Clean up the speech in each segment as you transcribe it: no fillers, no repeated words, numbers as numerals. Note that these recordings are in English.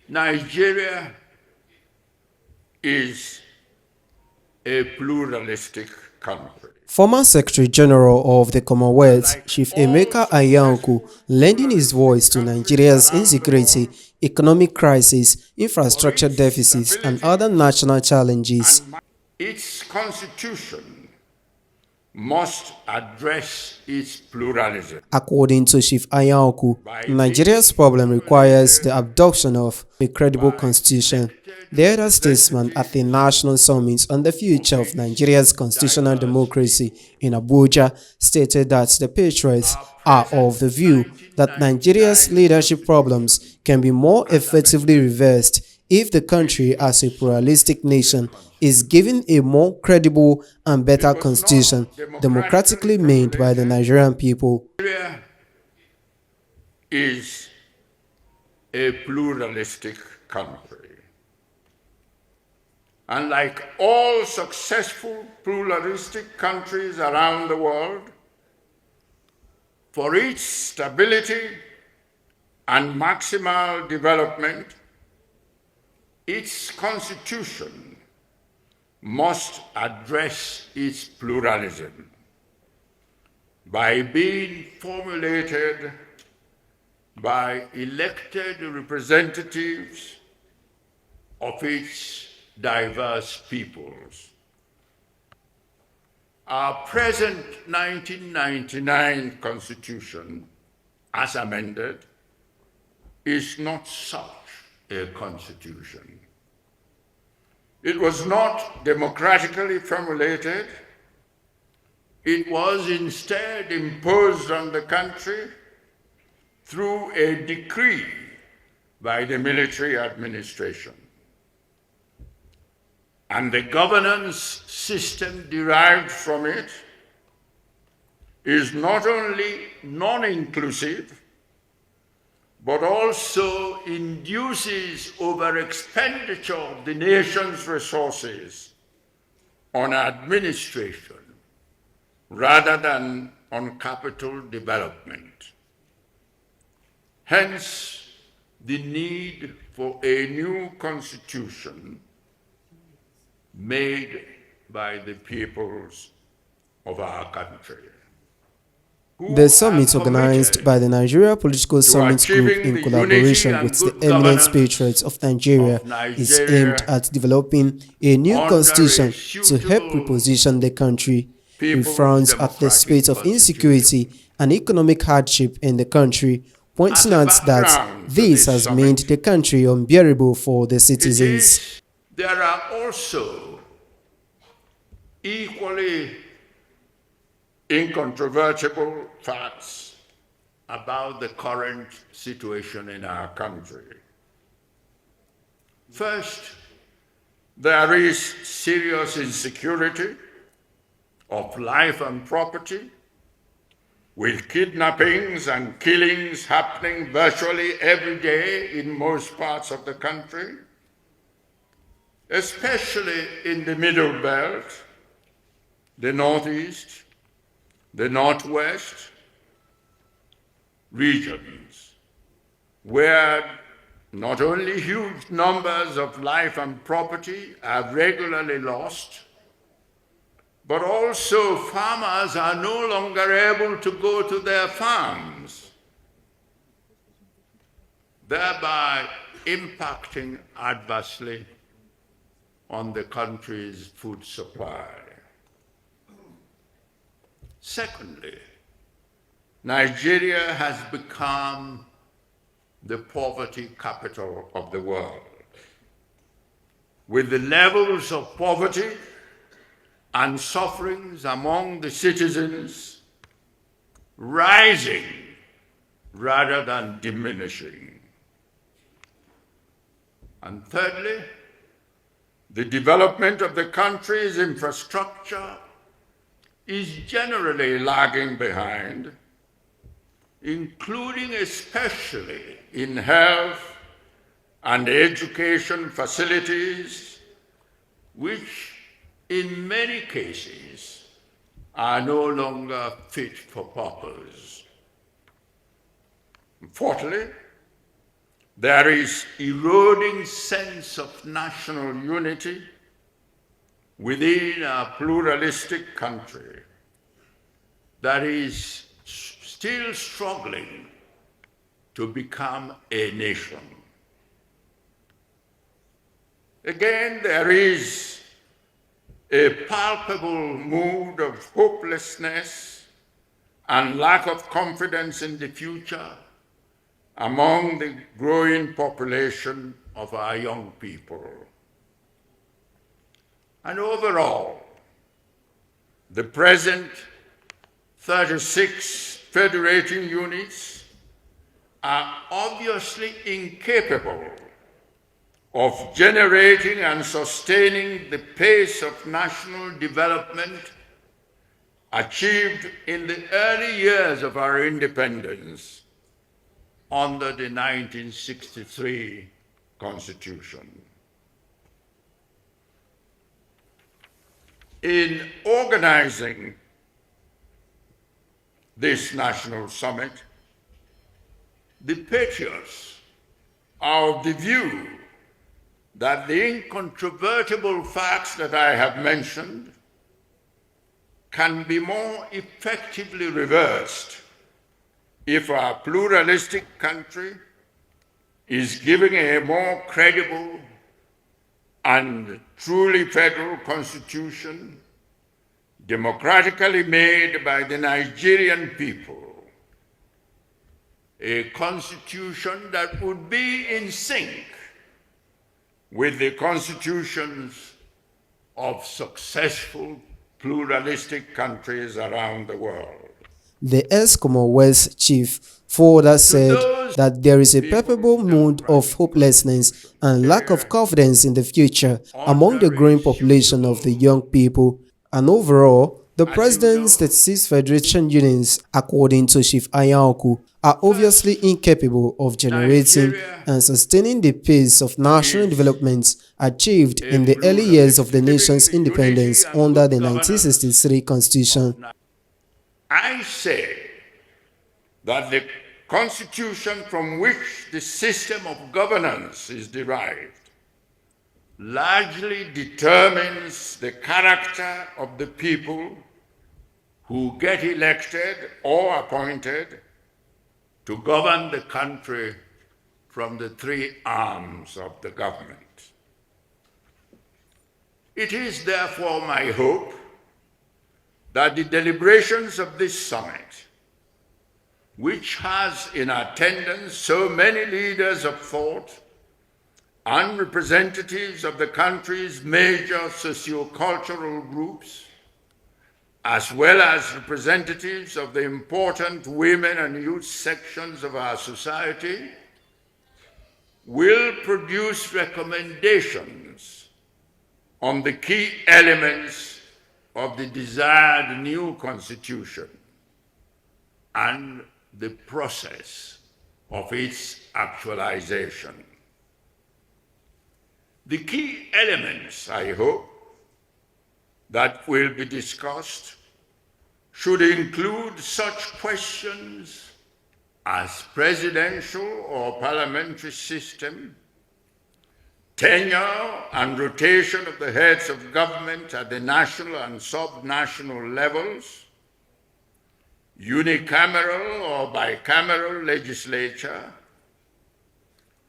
Nigeria is a pluralistic country. Former Secretary General of the Commonwealth, Chief Emeka Anyanwu, lending his voice to Nigeria's insecurity, economic crisis, infrastructure deficits, and other national challenges. Its constitution must address its pluralism. According to Chief Anyanwu, Nigeria's problem requires the adoption of a credible constitution. The elder statesman at the National Summit on the Future of Nigeria's Constitutional Democracy in Abuja stated that the patriots are of the view that Nigeria's leadership problems can be more effectively reversed if the country as a pluralistic nation is given a more credible and better constitution democratically made by the Nigerian people. Nigeria is a pluralistic country. And like all successful pluralistic countries around the world, for its stability and maximal development, its constitution must address its pluralism by being formulated by elected representatives of its diverse peoples. Our present 1999 Constitution, as amended, is not such a constitution. It was not democratically formulated. It was instead imposed on the country through a decree by the military administration. And the governance system derived from it is not only non-inclusive, but also induces over-expenditure of the nation's resources on administration rather than on capital development. Hence, the need for a new constitution made by the peoples of our country. The summit, organized by the Nigeria Political Summit Group in collaboration with the eminent patriots of Nigeria, is aimed at developing a new constitution to help reposition the country. It frowns at the spate of insecurity and economic hardship in the country, pointing out that this has made the country unbearable for the citizens. There are also equally incontrovertible facts about the current situation in our country. First, there is serious insecurity of life and property, with kidnappings and killings happening virtually every day in most parts of the country, especially in the Middle Belt, the Northeast, the Northwest regions, where not only huge numbers of life and property are regularly lost, but also farmers are no longer able to go to their farms, thereby impacting adversely on the country's food supply. Secondly, Nigeria has become the poverty capital of the world, with the levels of poverty and sufferings among the citizens rising rather than diminishing. And thirdly, the development of the country's infrastructure is generally lagging behind, including especially in health and education facilities, which in many cases are no longer fit for purpose. Fourthly, there is eroding sense of national unity within a pluralistic country that is still struggling to become a nation. Again, there is a palpable mood of hopelessness and lack of confidence in the future among the growing population of our young people. And overall, the present 36 federating units are obviously incapable of generating and sustaining the pace of national development achieved in the early years of our independence under the 1963 Constitution. In organizing this national summit, the patriots are of the view that the incontrovertible facts that I have mentioned can be more effectively reversed if our pluralistic country is given a more credible and truly federal constitution, democratically made by the Nigerian people, a constitution that would be in sync with the constitutions of successful pluralistic countries around the world. The Ex-Commonwealth Chief further said that there is a palpable mood of hopelessness and lack of confidence in the future among the growing population of the young people, and overall, the President's 36 federation units, according to Chief Ayaoku, are obviously incapable of generating and sustaining the pace of national development achieved in the early years of the nation's independence under the 1963 Constitution. I say that the Constitution from which the system of governance is derived largely determines the character of the people who get elected or appointed to govern the country from the three arms of the government. It is therefore my hope that the deliberations of this summit, which has in attendance so many leaders of thought and representatives of the country's major socio-cultural groups, as well as representatives of the important women and youth sections of our society, will produce recommendations on the key elements of the desired new constitution and the process of its actualization. The key elements, I hope, that will be discussed should include such questions as presidential or parliamentary system, tenure and rotation of the heads of government at the national and sub-national levels, unicameral or bicameral legislature,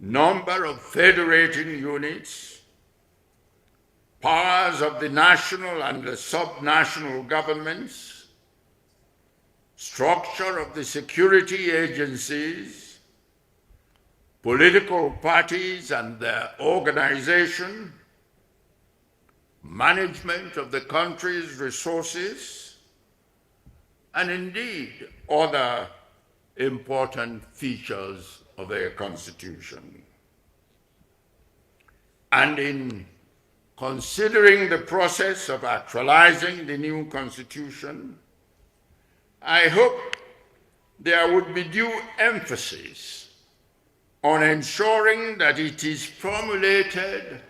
number of federating units, powers of the national and the sub-national governments, structure of the security agencies, political parties and their organization, management of the country's resources, and indeed other important features of their constitution. And in considering the process of actualizing the new constitution, I hope there would be due emphasis on ensuring that it is formulated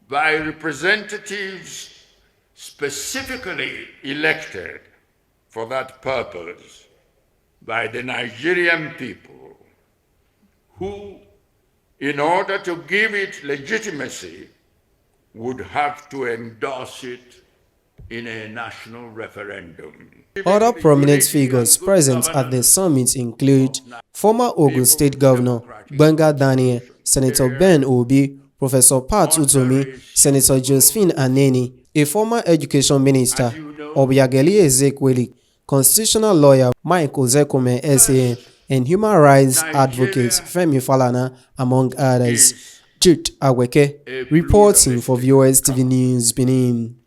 by representatives specifically elected for that purpose by the Nigerian people, who in order to give it legitimacy, would have to endorse it in a national referendum. Other prominent figures present at the summit include former Ogun State Governor Gbenga Daniel, Senator Ben Obi, Professor Pat Utomi, Senator Josephine Aneni, a former Education Minister Obiageli Ezekweli, constitutional lawyer Mike Ozekome SAN, and human rights advocate Femi Falana, among others. Jude Aweke, reporting for VOS TV News, Benin.